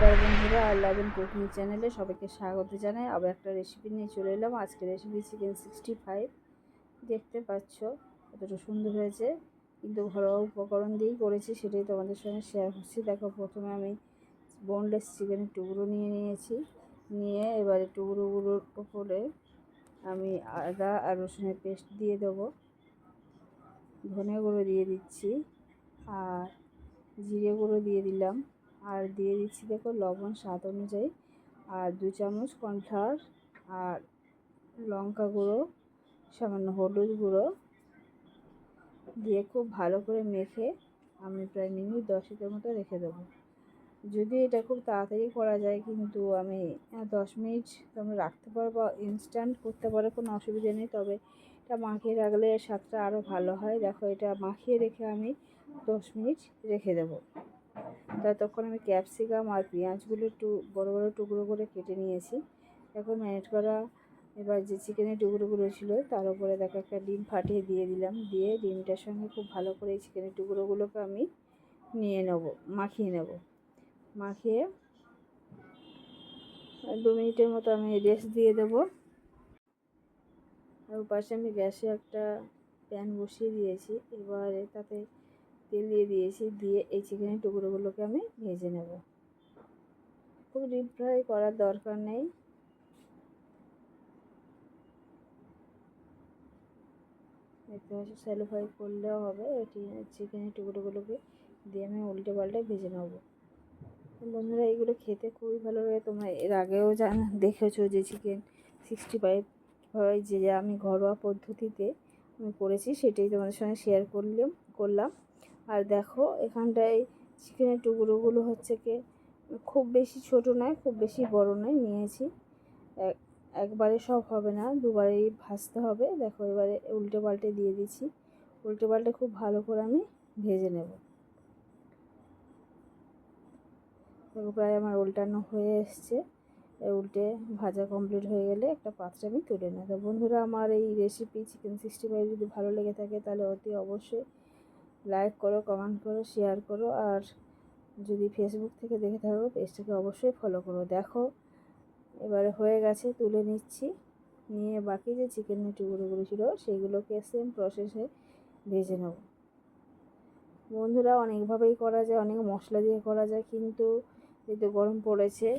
নমস্কার বন্ধুরা, লাভ কুকিং চ্যানেলে সবাইকে স্বাগত জানাই। আবার একটা রেসিপি নিয়ে চলে এলাম। আজকে রেসিপি চিকেন 65। দেখতে পাচ্ছ কতটা সুন্দর হয়েছে, কিন্তু ঘরোয়া উপকরণ দিয়েই করেছি, সেটাই তোমাদের সঙ্গে শেয়ার করছি। দেখো, প্রথমে আমি বোনলেস চিকেনের টুকরো নিয়ে নিয়েছি। নিয়ে এবারে টুকরোগুলোর উপরে আমি আদা আর রসুনের পেস্ট দিয়ে দেবো, ধনে গুঁড়ো দিয়ে দিচ্ছি, আর জিরে গুঁড়ো দিয়ে দিলাম, আর দিয়ে দিচ্ছি দেখো লবণ স্বাদ অনুযায়ী, আর 2 চামচ কর্নফ্লাওয়ার, আর লঙ্কা গুঁড়ো, সামান্য হলুদ গুঁড়ো দিয়ে খুব ভালো করে মেখে আমি প্রায় মিনিট 10 মতো রেখে দেবো। যদি এটা খুব তাড়াতাড়ি করা যায়, কিন্তু আমি 10 মিনিট তোমরা রাখতে পারো বা ইনস্ট্যান্ট করতে পারো, কোনো অসুবিধা নেই। তবে এটা মাখিয়ে রাখলে স্বাদটা আরও ভালো হয়। দেখো, এটা মাখিয়ে রেখে আমি 10 মিনিট রেখে দেবো। ততক্ষণ আমি ক্যাপসিকাম আর পেঁয়াজগুলো একটু বড় বড় টুকরো করে কেটে নিয়েছি। দেখো, ম্যারিনেট করা এবার যে চিকেনের টুকরোগুলো ছিল তার উপরে দেখো একটা ডিম ফাটিয়ে দিয়ে দিলাম। দিয়ে ডিমটার সঙ্গে খুব ভালো করে এই চিকেনের টুকরোগুলোকে আমি নিয়ে নেব, মাখিয়ে নেব। মাখিয়ে 2 মিনিটের মতো আমি রেস্ট দিয়ে দেবো। আর পাশে আমি গ্যাসে একটা প্যান বসিয়ে দিয়েছি। এবারে তাতে তেল দিয়ে দিয়েছি, দিয়ে এই চিকেনের টুকরোগুলোকে আমি ভেজে নেব। খুব ডিপ ফ্রাই করার দরকার নেই। দেখতে পাচ্ছি স্যালো ফ্রাই করলেও হবে। এটি চিকেনের টুকরোগুলোকে দিয়ে আমি উল্টে পাল্টে ভেজে নেব। বন্ধুরা, এইগুলো খেতে খুবই ভালো লাগে। তোমরা এর আগেও দেখেছো যে চিকেন 65 যে আমি ঘরোয়া পদ্ধতিতে আমি করেছি, সেটাই তোমাদের সঙ্গে শেয়ার করলাম। আর দেখো, এখানটায় চিকেনের টুকরোগুলো হচ্ছে কি খুব বেশি ছোট নয়, খুব বেশি বড় নয় নিয়েছি। একবারে সব হবে না, দুবারেই ভাজতে হবে। দেখো, এবারে উল্টে পাল্টে দিয়ে দিচ্ছি। উল্টে পাল্টে খুব ভালো করে আমি ভেজে নেব। দেখো, প্রায় আমার উল্টানো হয়ে এসছে। উল্টে ভাজা কমপ্লিট হয়ে গেলে একটা পাত্রে আমি তুলে নেব। তো বন্ধুরা, আমার এই রেসিপি চিকেন 65 যদি ভালো লেগে থাকে তাহলে অতি অবশ্যই লাইক করো, কমেন্ট করো, শেয়ার করো। আর যদি ফেসবুক থেকে দেখে থাকো, পেজটাকে অবশ্যই ফলো করো। দেখো, এবারে হয়ে গেছে, তুলে নিচ্ছি। নিয়ে বাকি যে চিকেনের টুকরোগুলো ছিল সেইগুলোকে সেম প্রসেসে ভেজে নেব। বন্ধুরা, অনেকভাবেই করা যায়, অনেক মশলা দিয়ে করা যায়, কিন্তু যেহেতু গরম পড়েছে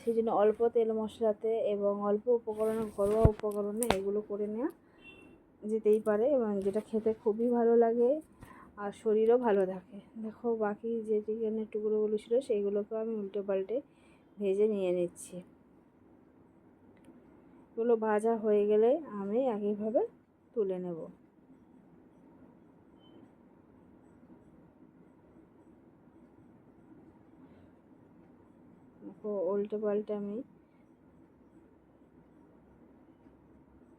সেই জন্য অল্প তেল মশলাতে এবং অল্প উপকরণে, ঘরোয়া উপকরণে এগুলো করে নেওয়া যেতেই পারে, এবং যেটা খেতে খুবই ভালো লাগে আর শরীরও ভালো থাকে। দেখো, বাকি যে চিকেনের টুকরোগুলো ছিল সেইগুলোকে আমি উল্টে পাল্টে ভেজে নিয়ে নিচ্ছি। এগুলো ভাজা হয়ে গেলে আমি একইভাবে তুলে নেব। উল্টে পাল্টে আমি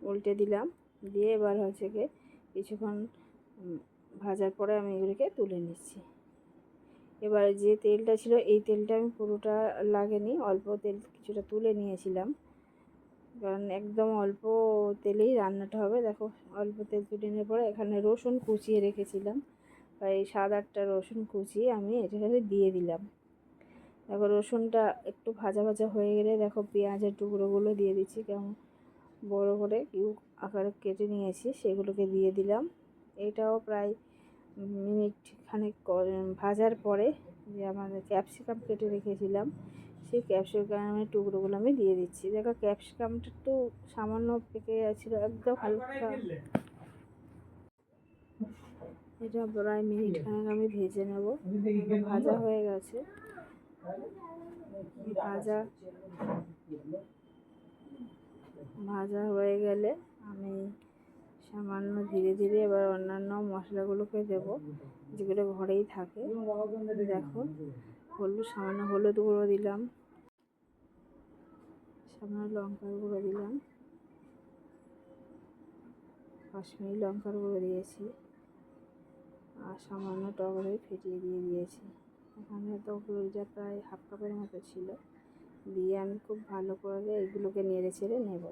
উল্টে দিলাম। দিয়ে এবার হচ্ছে গিয়ে কিছুক্ষণ ভাজার পরে আমি এগুলিকে তুলে নিচ্ছি। এবার যে তেলটা ছিল এই তেলটা আমি পুরোটা লাগেনি, অল্প তেল কিছুটা তুলে নিয়েছিলাম, কারণ একদম অল্প তেলেই রান্নাটা হবে। দেখো, অল্প তেল তুলে নেওয়ার পরে এখানে রসুন কুচিয়ে রেখেছিলাম, প্রায় 7-8টা রসুন কুচিয়ে আমি এটাকে দিয়ে দিলাম। দেখো, রসুনটা একটু ভাজা ভাজা হয়ে গেলে দেখো পেঁয়াজের টুকরোগুলো দিয়ে দিচ্ছি, কেমন বড় করে কিউব আকারে কেটে নিয়েছি, সেগুলোকে দিয়ে দিলাম। এটাও প্রায় মিনিট খানেক ভাজার পরে যে আমাদের ক্যাপসিকাম কেটে রেখেছিলাম সেই ক্যাপসিকামের টুকরোগুলো আমি দিয়ে দিচ্ছি। দেখো, ক্যাপসিকামটা একটু সামান্য পেকে গেছিলো, একদম হালকা। এটা প্রায় মিনিট খানেক আমি ভেজে নেব। ভাজা হয়ে গেছে। ভাজা হয়ে গেলে আমি সামান্য ধীরে ধীরে এবার অন্যান্য মশলাগুলোকে দেব, যেগুলো ঘরেই থাকে। দেখো, সামান্য হলুদ গুঁড়ো দিলাম, সামান্য লঙ্কার গুঁড়ো দিলাম, কাশ্মীরি লঙ্কার গুঁড়ো দিয়েছি, আর সামান্য টক দই ফেটিয়ে দিয়ে দিয়েছি। এখানে তো দইটা প্রায় হাফ কাপের মতো ছিল। দিয়ে আমি খুব ভালো করে এগুলোকে নেড়ে ছেড়ে নেব।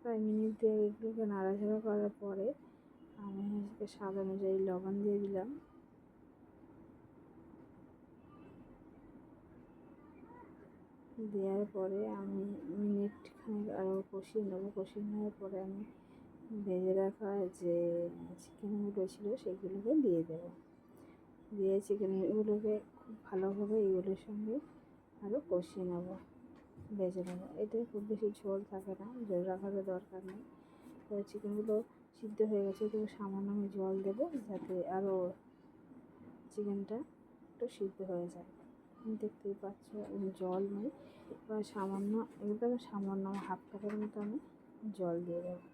প্রায় মিনিট 2 এগুলোকে নাড়াচাড়া করার পরে আমি স্বাদ অনুযায়ী লবণ দিয়ে দিলাম, দেওয়ার পরে আমি মিনিট খানেক আরও কষিয়ে নেবো। কষিয়ে নেওয়ার পরে আমি ভেজে রাখা যে চিকেনগুলো ছিল সেগুলোকে দিয়ে দেবো। দিয়ে চিকেনগুলোকে খুব ভালোভাবে এইগুলোর সঙ্গে আরও কষিয়ে নেবো, ভেজে নেবো। এতে খুব বেশি ঝোল থাকে না, ঝোল রাখারও দরকার নেই। তো চিকেনগুলো সিদ্ধ হয়ে গেছে, তো সামান্য আমি জল দেবো যাতে আরও চিকেনটা একটু সিদ্ধ হয়ে যায়। দেখতেই পাচ্ছ জল নেই, এবার সামান্য একদম সামান্য হাফ কাপের মতো আমি জল দিয়ে দেবো।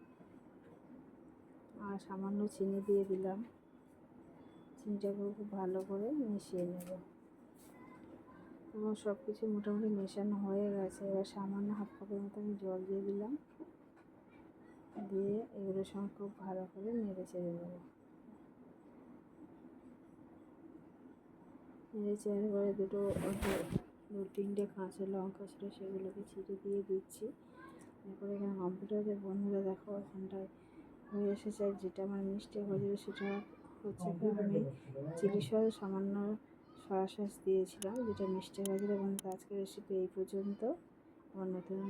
আর সামান্য চিনি দিয়ে দিলাম। চিনিটাকে খুব ভালো করে মিশিয়ে নেব। এবং সব কিছু মোটামুটি মেশানো হয়ে গেছে। এবার সামান্য হাফ কাপের মতো আমি জল দিয়ে দিলাম। দিয়ে এগুলোর সঙ্গে খুব ভালো করে নেড়ে চেড়ে নেব। নেড়ে চেড়ে করে দু তিনটে কাঁচা লঙ্কা ছিল সেগুলোকে ছিঁড়ে দিয়ে দিচ্ছি। এরপরে এখানে কম্পিউটারে বন্ধুরা দেখো এখানটায় হয়ে এসেছে। যেটা আমার মিষ্টি হয়েছিল সেটা হচ্ছে আমি চিলি সস সামান্য সয়া সস দিয়েছিলাম, যেটা মিষ্টি হয়েছিল। এবং আজকের রেসিপি এই পর্যন্ত। আমার নতুন